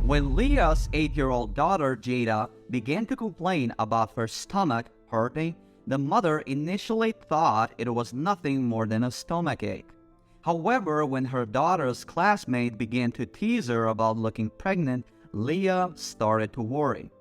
When Leah's 8-year-old daughter Jada began to complain about her stomach hurting, the mother initially thought it was nothing more than a stomachache. However, when her daughter's classmate began to tease her about looking pregnant, Leah started to worry.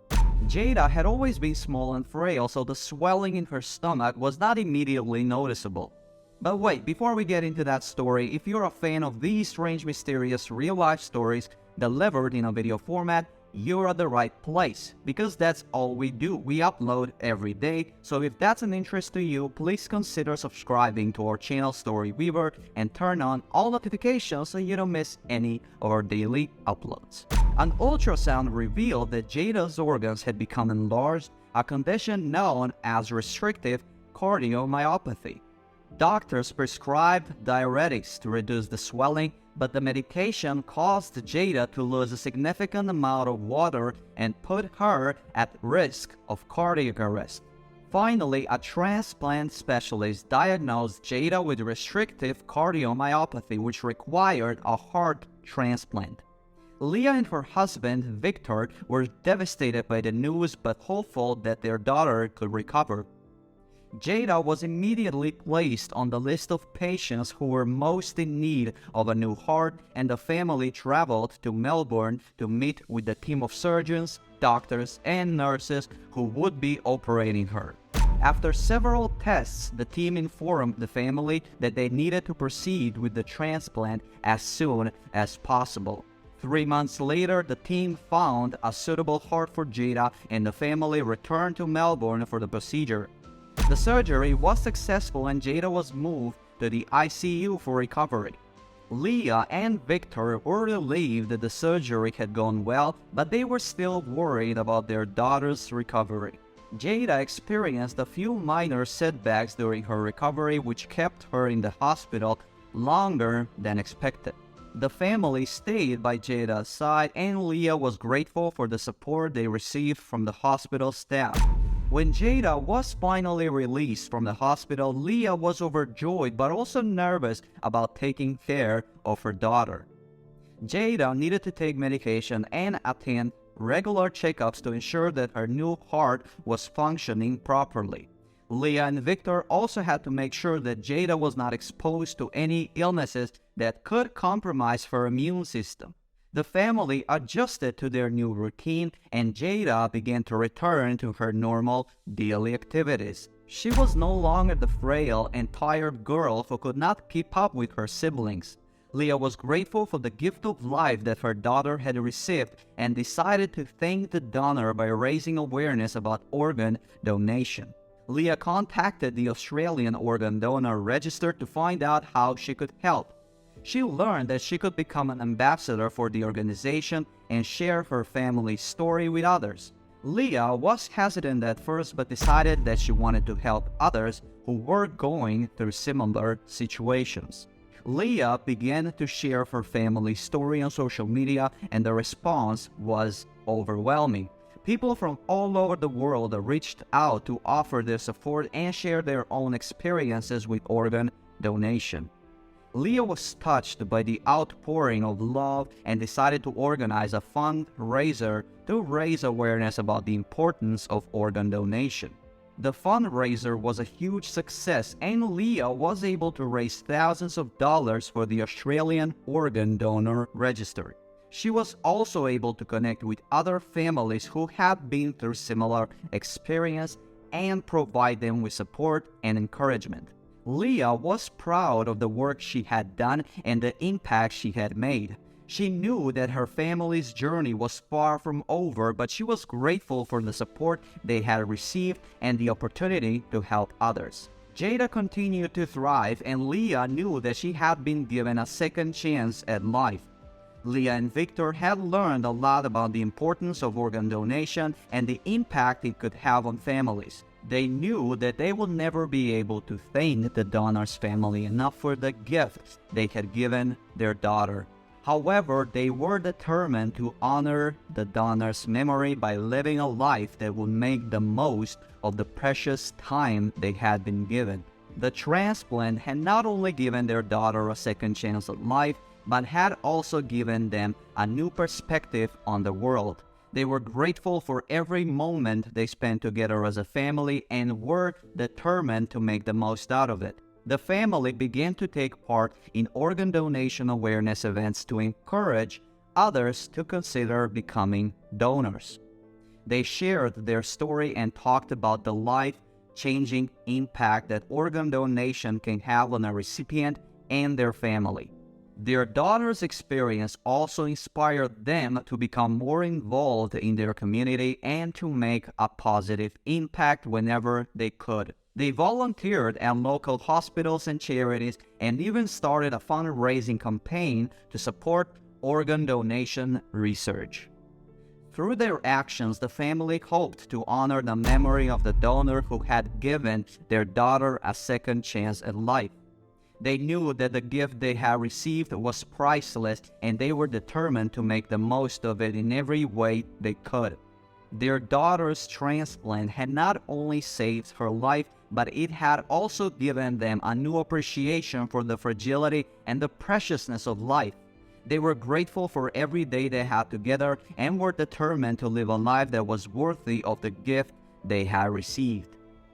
Jada had always been small and frail, so the swelling in her stomach was not immediately noticeable. But wait, before we get into that story, if you're a fan of these strange, mysterious, real-life stories delivered in a video format, you're at the right place, because that's all we do. We upload every day, so if that's an interest to you, please consider subscribing to our channel Story Weaver and turn on all notifications so you don't miss any of our daily uploads. An ultrasound revealed that Jada's organs had become enlarged, a condition known as restrictive cardiomyopathy. Doctors prescribed diuretics to reduce the swelling, but the medication caused Jada to lose a significant amount of water and put her at risk of cardiac arrest. Finally, a transplant specialist diagnosed Jada with restrictive cardiomyopathy, which required a heart transplant. Leah and her husband, Victor, were devastated by the news but hopeful that their daughter could recover. Jada was immediately placed on the list of patients who were most in need of a new heart, and the family traveled to Melbourne to meet with the team of surgeons, doctors, and nurses who would be operating her. After several tests, the team informed the family that they needed to proceed with the transplant as soon as possible. 3 months later, the team found a suitable heart for Jada, and the family returned to Melbourne for the procedure. The surgery was successful and Jada was moved to the ICU for recovery. Leah and Victor were relieved that the surgery had gone well, but they were still worried about their daughter's recovery. Jada experienced a few minor setbacks during her recovery, which kept her in the hospital longer than expected. The family stayed by Jada's side, and Leah was grateful for the support they received from the hospital staff. When Jada was finally released from the hospital, Leah was overjoyed but also nervous about taking care of her daughter. Jada needed to take medication and attend regular checkups to ensure that her new heart was functioning properly. Leah and Victor also had to make sure that Jada was not exposed to any illnesses that could compromise her immune system. The family adjusted to their new routine, and Jada began to return to her normal daily activities. She was no longer the frail and tired girl who could not keep up with her siblings. Leah was grateful for the gift of life that her daughter had received and decided to thank the donor by raising awareness about organ donation. Leah contacted the Australian organ donor register to find out how she could help. She learned that she could become an ambassador for the organization and share her family's story with others. Leah was hesitant at first but decided that she wanted to help others who were going through similar situations. Leah began to share her family's story on social media, and the response was overwhelming. People from all over the world reached out to offer their support and share their own experiences with organ donation. Leah was touched by the outpouring of love and decided to organize a fundraiser to raise awareness about the importance of organ donation. The fundraiser was a huge success, and Leah was able to raise thousands of dollars for the Australian Organ Donor Registry. She was also able to connect with other families who had been through similar experience and provide them with support and encouragement. Leah was proud of the work she had done and the impact she had made. She knew that her family's journey was far from over, but she was grateful for the support they had received and the opportunity to help others. Jada continued to thrive, and Leah knew that she had been given a second chance at life. Leah and Victor had learned a lot about the importance of organ donation and the impact it could have on families. They knew that they would never be able to thank the donor's family enough for the gift they had given their daughter. However, they were determined to honor the donor's memory by living a life that would make the most of the precious time they had been given. The transplant had not only given their daughter a second chance at life, but had also given them a new perspective on the world. They were grateful for every moment they spent together as a family and were determined to make the most out of it. The family began to take part in organ donation awareness events to encourage others to consider becoming donors. They shared their story and talked about the life-changing impact that organ donation can have on a recipient and their family. Their daughter's experience also inspired them to become more involved in their community and to make a positive impact whenever they could. They volunteered at local hospitals and charities and even started a fundraising campaign to support organ donation research. Through their actions, the family hoped to honor the memory of the donor who had given their daughter a second chance at life. They knew that the gift they had received was priceless, and they were determined to make the most of it in every way they could. Their daughter's transplant had not only saved her life, but it had also given them a new appreciation for the fragility and the preciousness of life. They were grateful for every day they had together and were determined to live a life that was worthy of the gift they had received.